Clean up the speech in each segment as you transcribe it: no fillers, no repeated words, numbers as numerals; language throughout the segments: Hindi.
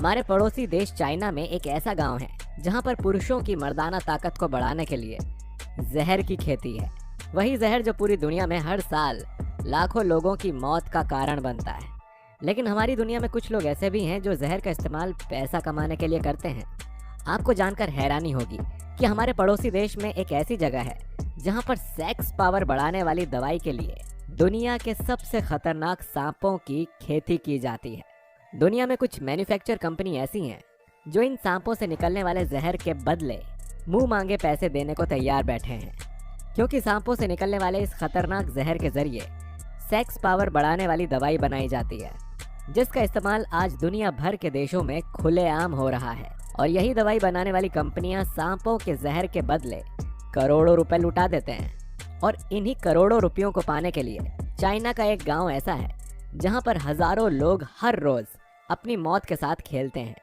हमारे पड़ोसी देश चाइना में एक ऐसा गांव है जहां पर पुरुषों की मर्दाना ताकत को बढ़ाने के लिए जहर की खेती है। वही जहर जो पूरी दुनिया में हर साल लाखों लोगों की मौत का कारण बनता है। लेकिन हमारी दुनिया में कुछ लोग ऐसे भी हैं जो जहर का इस्तेमाल पैसा कमाने के लिए करते हैं। आपको जानकर हैरानी होगी कि हमारे पड़ोसी देश में एक ऐसी जगह है जहां पर सेक्स पावर बढ़ाने वाली दवाई के लिए दुनिया के सबसे खतरनाक सांपों की खेती की जाती है। दुनिया में कुछ मैन्युफैक्चर कंपनी ऐसी हैं जो इन सांपों से निकलने वाले जहर के बदले मुंह मांगे पैसे देने को तैयार बैठे हैं, क्योंकि सांपों से निकलने वाले इस खतरनाक जहर के जरिए सेक्स पावर बढ़ाने वाली दवाई बनाई जाती है, जिसका इस्तेमाल आज दुनिया भर के देशों में खुलेआम हो रहा है। और यही दवाई बनाने वाली कंपनियां सांपों के जहर के बदले करोड़ों रुपए लुटा देते हैं। और इन्हीं करोड़ों रुपयों को पाने के लिए चाइना का एक गांव ऐसा है जहां पर हजारों लोग हर रोज अपनी मौत के साथ खेलते हैं।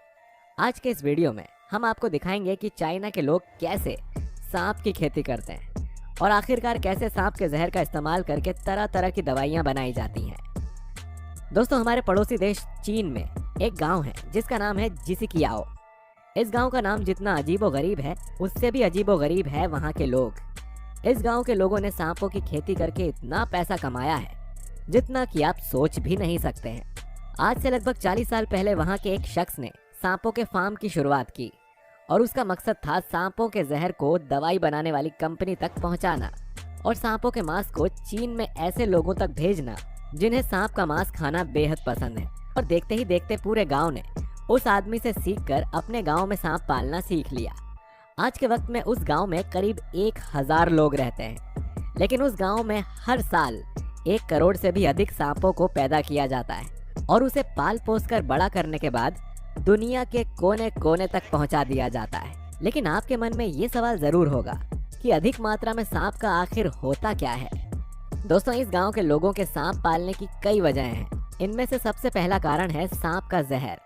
आज के इस वीडियो में हम आपको दिखाएंगे कि चाइना के लोग कैसे सांप की खेती करते हैं और आखिरकार कैसे सांप के जहर का इस्तेमाल करके तरह तरह की दवाइयां बनाई जाती हैं। दोस्तों, हमारे पड़ोसी देश चीन में एक गांव है जिसका नाम है जिसिकियाओ। इस गांव का नाम जितना अजीबोगरीब है उससे भी अजीबोगरीब है वहां के लोग। इस गांव के लोगों ने सांपों की खेती करके इतना पैसा कमाया है जितना कि आप सोच भी नहीं सकते हैं। आज से लगभग 40 साल पहले वहां के एक शख्स ने सांपों के फार्म की शुरुआत की और उसका मकसद था सांपों के जहर को दवाई बनाने वाली कंपनी तक पहुंचाना और सांपों के मांस को चीन में ऐसे लोगों तक भेजना जिन्हें सांप का मांस खाना बेहद पसंद है। और देखते ही देखते पूरे गांव ने उस आदमी से सीखकर अपने गांव में सांप पालना सीख लिया। आज के वक्त में उस गांव में करीब 1000 लोग रहते हैं, लेकिन उस गांव में हर साल 1 करोड़ से भी अधिक सांपों को पैदा किया जाता है और उसे पाल पोस कर बड़ा करने के बाद दुनिया के कोने कोने तक पहुंचा दिया जाता है। लेकिन आपके मन में ये सवाल जरूर होगा कि अधिक मात्रा में सांप का आखिर होता क्या है। दोस्तों, इस गांव के लोगों के सांप पालने की कई वजहें हैं। इनमें से सबसे पहला कारण है सांप का जहर,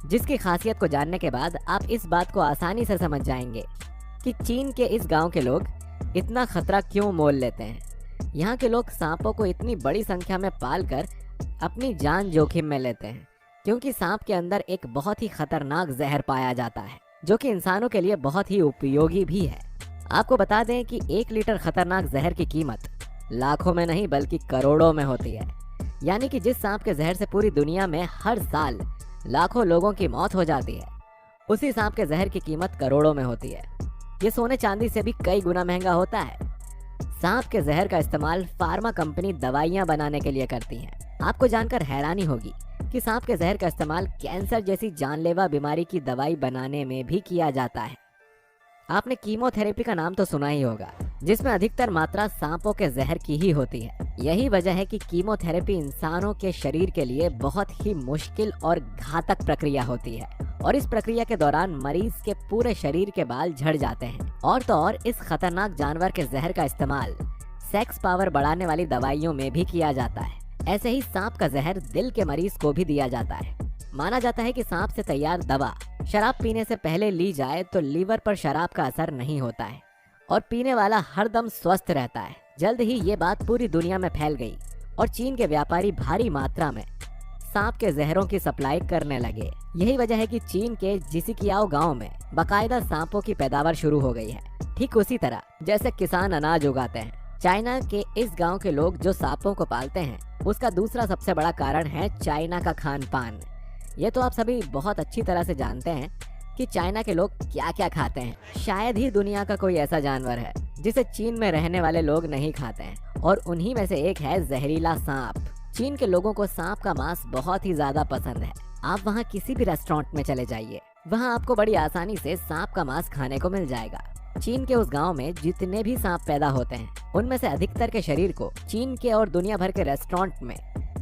जिसकी खासियत को जानने के बाद आप इस बात को आसानी से समझ जाएंगे कि चीन के इस गांव के लोग इतना खतरा क्यों मोल लेते हैं। यहाँ के लोग सांपों को इतनी बड़ी संख्या में पालकर अपनी जान जोखिम में लेते हैं, क्योंकि सांप के अंदर एक बहुत ही खतरनाक जहर पाया जाता है जो कि इंसानों के लिए बहुत ही उपयोगी भी है। आपको बता दें कि 1 लीटर खतरनाक जहर की कीमत लाखों में नहीं बल्कि करोड़ों में होती है। यानी कि जिस सांप के जहर से पूरी दुनिया में हर साल लाखों लोगों की मौत हो जाती है, उसी सांप के जहर की कीमत करोड़ों में होती है। ये सोने चांदी से भी कई गुना महंगा होता है। सांप के जहर का इस्तेमाल फार्मा कंपनी दवाइयां बनाने के लिए करती हैं। आपको जानकर हैरानी होगी कि सांप के जहर का इस्तेमाल कैंसर जैसी जानलेवा बीमारी की दवाई बनाने में भी किया जाता है। आपने कीमोथेरेपी का नाम तो सुना ही होगा, जिसमें अधिकतर मात्रा सांपों के जहर की ही होती है। यही वजह है कि कीमोथेरेपी इंसानों के शरीर के लिए बहुत ही मुश्किल और घातक प्रक्रिया होती है और इस प्रक्रिया के दौरान मरीज के पूरे शरीर के बाल झड़ जाते हैं। और तो और इस खतरनाक जानवर के जहर का इस्तेमाल सेक्स पावर बढ़ाने वाली दवाइयों में भी किया जाता है। ऐसे ही सांप का जहर दिल के मरीज को भी दिया जाता है। माना जाता है कि सांप से तैयार दवा शराब पीने से पहले ली जाए तो लीवर पर शराब का असर नहीं होता है और पीने वाला हरदम स्वस्थ रहता है। जल्द ही ये बात पूरी दुनिया में फैल गई और चीन के व्यापारी भारी मात्रा में सांप के जहरों की सप्लाई करने लगे। यही वजह है कि चीन के जिसिकियाओ गांव में बाकायदा सांपों की पैदावार शुरू हो गई है, ठीक उसी तरह जैसे किसान अनाज उगाते हैं। चाइना के इस गांव के लोग जो सांपों को पालते हैं, उसका दूसरा सबसे बड़ा कारण है चाइना का खान पान। ये तो आप सभी बहुत अच्छी तरह से जानते हैं कि चाइना के लोग क्या क्या खाते हैं। शायद ही दुनिया का कोई ऐसा जानवर है जिसे चीन में रहने वाले लोग नहीं खाते हैं, और उन्हीं में से एक है जहरीला सांप। चीन के लोगों को सांप का मांस बहुत ही ज्यादा पसंद है। आप वहाँ किसी भी रेस्टोरेंट में चले जाइए, वहाँ आपको बड़ी आसानी से सांप का मांस खाने को मिल जाएगा। चीन के उस गांव में जितने भी सांप पैदा होते हैं, उनमें से अधिकतर के शरीर को चीन के और दुनिया भर के रेस्टोरेंट में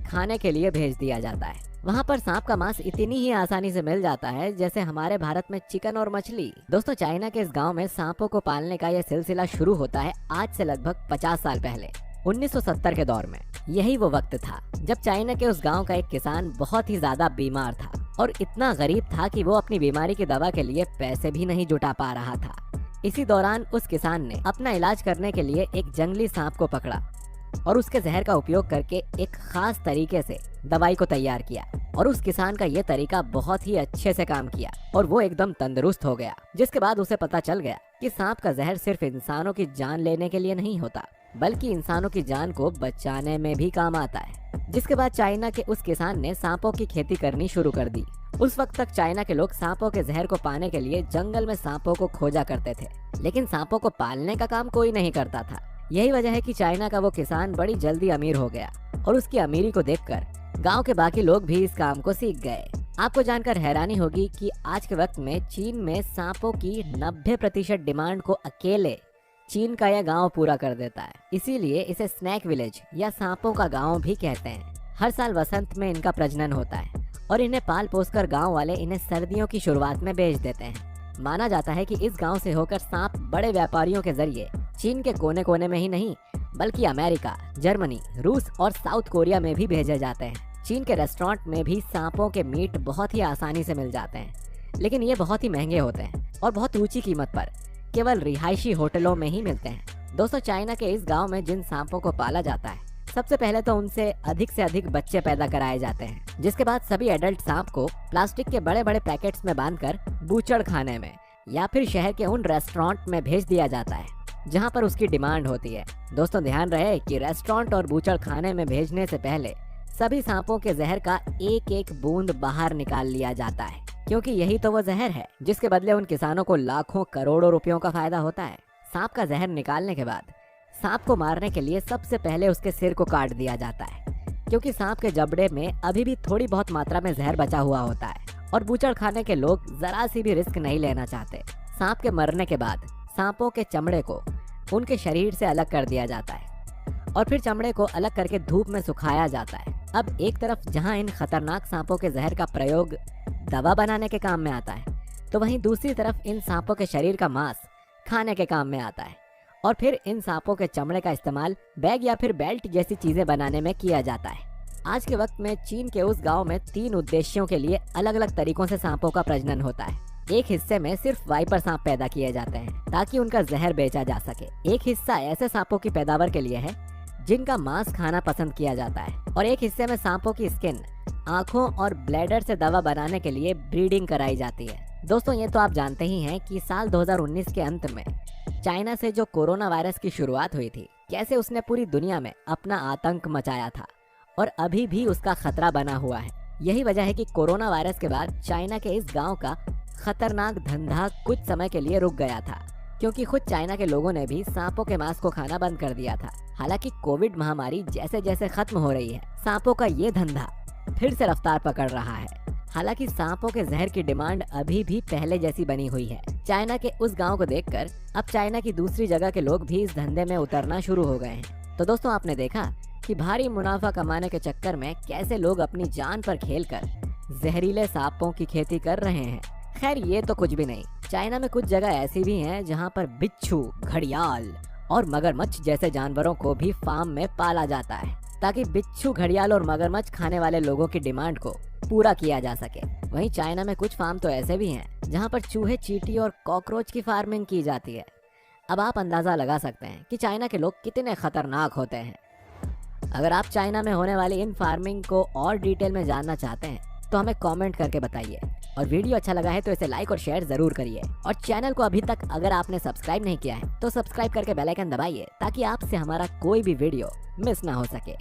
खाने के लिए भेज दिया जाता है। वहाँ पर सांप का मांस इतनी ही आसानी से मिल जाता है जैसे हमारे भारत में चिकन और मछली। दोस्तों, चाइना के इस गांव में सांपों को पालने का यह सिलसिला शुरू होता है आज से लगभग 50 साल पहले, 1970 के दौर में। यही वो वक्त था जब चाइना के उस गांव का एक किसान बहुत ही ज्यादा बीमार था और इतना गरीब था कि वो अपनी बीमारी की दवा के लिए पैसे भी नहीं जुटा पा रहा था। इसी दौरान उस किसान ने अपना इलाज करने के लिए एक जंगली सांप को पकड़ा और उसके जहर का उपयोग करके एक खास तरीके से दवाई को तैयार किया। और उस किसान का ये तरीका बहुत ही अच्छे से काम किया और वो एकदम तंदुरुस्त हो गया। जिसके बाद उसे पता चल गया कि सांप का जहर सिर्फ इंसानों की जान लेने के लिए नहीं होता, बल्कि इंसानों की जान को बचाने में भी काम आता है। जिसके बाद चाइना के उस किसान ने सांपों की खेती करनी शुरू कर दी। उस वक्त तक चाइना के लोग सांपों के जहर को पाने के लिए जंगल में सांपों को खोजा करते थे, लेकिन सांपों को पालने का काम कोई नहीं करता था। यही वजह है कि चाइना का वो किसान बड़ी जल्दी अमीर हो गया और उसकी अमीरी को देखकर गांव के बाकी लोग भी इस काम को सीख गए। आपको जानकर हैरानी होगी कि आज के वक्त में चीन में सांपों की 90% डिमांड को अकेले चीन का यह गांव पूरा कर देता है। इसीलिए इसे स्नैक विलेज या सांपों का गांव भी कहते हैं। हर साल वसंत में इनका प्रजनन होता है और इन्हें पाल पोसकर गांव वाले इन्हें सर्दियों की शुरुआत में बेच देते हैं। माना जाता है कि इस गांव से होकर सांप बड़े व्यापारियों के जरिए चीन के कोने कोने में ही नहीं, बल्कि अमेरिका, जर्मनी, रूस और साउथ कोरिया में भी भेजे जाते हैं। चीन के रेस्टोरेंट में भी सांपों के मीट बहुत ही आसानी से मिल जाते हैं, लेकिन ये बहुत ही महंगे होते हैं और बहुत ऊंची कीमत पर केवल रिहायशी होटलों में ही मिलते हैं। दोस्तों, चाइना के इस गांव में जिन सांपों को पाला जाता है, सबसे पहले तो उनसे अधिक बच्चे पैदा कराए जाते हैं, जिसके बाद सभी एडल्ट सांप को प्लास्टिक के बड़े बड़े पैकेट्स में बांधकर बूचड़ खाने में या फिर शहर के उन रेस्टोरेंट में भेज दिया जाता है जहां पर उसकी डिमांड होती है। दोस्तों, ध्यान रहे कि रेस्टोरेंट और बूचड़ खाने में भेजने से पहले सभी सांपों के जहर का एक एक बूंद बाहर निकाल लिया जाता है, क्योंकि यही तो वो जहर है जिसके बदले उन किसानों को लाखों करोड़ों रुपयों का फायदा होता है। सांप का जहर निकालने के बाद सांप को मारने के लिए सबसे पहले उसके सिर को काट दिया जाता है, क्योंकि सांप के जबड़े में अभी भी थोड़ी बहुत मात्रा में जहर बचा हुआ होता है और बूचड़ खाने के लोग जरा सी भी रिस्क नहीं लेना चाहते। सांप के मरने के बाद सांपों के चमड़े को उनके शरीर से अलग कर दिया जाता है और फिर चमड़े को अलग करके धूप में सुखाया जाता है। अब एक तरफ जहां इन खतरनाक सांपों के जहर का प्रयोग दवा बनाने के काम में आता है, तो वहीं दूसरी तरफ इन सांपों के शरीर का मांस खाने के काम में आता है और फिर इन सांपों के चमड़े का इस्तेमाल बैग या फिर बेल्ट जैसी चीजें बनाने में किया जाता है। आज के वक्त में चीन के उस गांव में 3 उद्देश्यों के लिए अलग अलग तरीकों से सांपों का प्रजनन होता है। एक हिस्से में सिर्फ वाइपर सांप पैदा किए जाते हैं ताकि उनका जहर बेचा जा सके। एक हिस्सा ऐसे सांपों की पैदावार के लिए है जिनका मांस खाना पसंद किया जाता है और एक हिस्से में सांपों की स्किन, आंखों और ब्लैडर से दवा बनाने के लिए ब्रीडिंग कराई जाती है। दोस्तों, ये तो आप जानते ही हैं कि साल 2019 के अंत में चाइना से जो कोरोना वायरस की शुरुआत हुई थी, कैसे उसने पूरी दुनिया में अपना आतंक मचाया था और अभी भी उसका खतरा बना हुआ है। यही वजह है कि कोरोना वायरस के बाद चाइना के इस गांव का खतरनाक धंधा कुछ समय के लिए रुक गया था, क्योंकि खुद चाइना के लोगों ने भी सांपों के मांस को खाना बंद कर दिया था। हालांकि कोविड महामारी जैसे जैसे खत्म हो रही है, सांपों का ये धंधा फिर से रफ्तार पकड़ रहा है। हालांकि सांपों के जहर की डिमांड अभी भी पहले जैसी बनी हुई है। चाइना के उस गांव को देखकर अब चाइना की दूसरी जगह के लोग भी इस धंधे में उतरना शुरू हो गए हैं। तो दोस्तों, आपने देखा कि भारी मुनाफा कमाने के चक्कर में कैसे लोग अपनी जान पर खेलकर जहरीले सांपों की खेती कर रहे हैं। खैर, ये तो कुछ भी नहीं। चाइना में कुछ जगह ऐसी भी हैं जहां पर बिच्छू, घड़ियाल और मगरमच्छ जैसे जानवरों को भी फार्म में पाला जाता है, ताकि बिच्छू, घड़ियाल और मगरमच्छ खाने वाले लोगों की डिमांड को पूरा किया जा सके। वहीं चाइना में कुछ फार्म तो ऐसे भी हैं जहां पर चूहे, चींटी और कॉकरोच की फार्मिंग की जाती है। अब आप अंदाजा लगा सकते हैं कि चाइना के लोग कितने खतरनाक होते हैं। अगर आप चाइना में होने वाली इन फार्मिंग को और डिटेल में जानना चाहते हैं तो हमें कमेंट करके बताइए, और वीडियो अच्छा लगा है तो इसे लाइक और शेयर जरूर करिए। और चैनल को अभी तक अगर आपने सब्सक्राइब नहीं किया है तो सब्सक्राइब करके बेल आइकन दबाइए, ताकि आपसे हमारा कोई भी वीडियो मिस ना हो सके।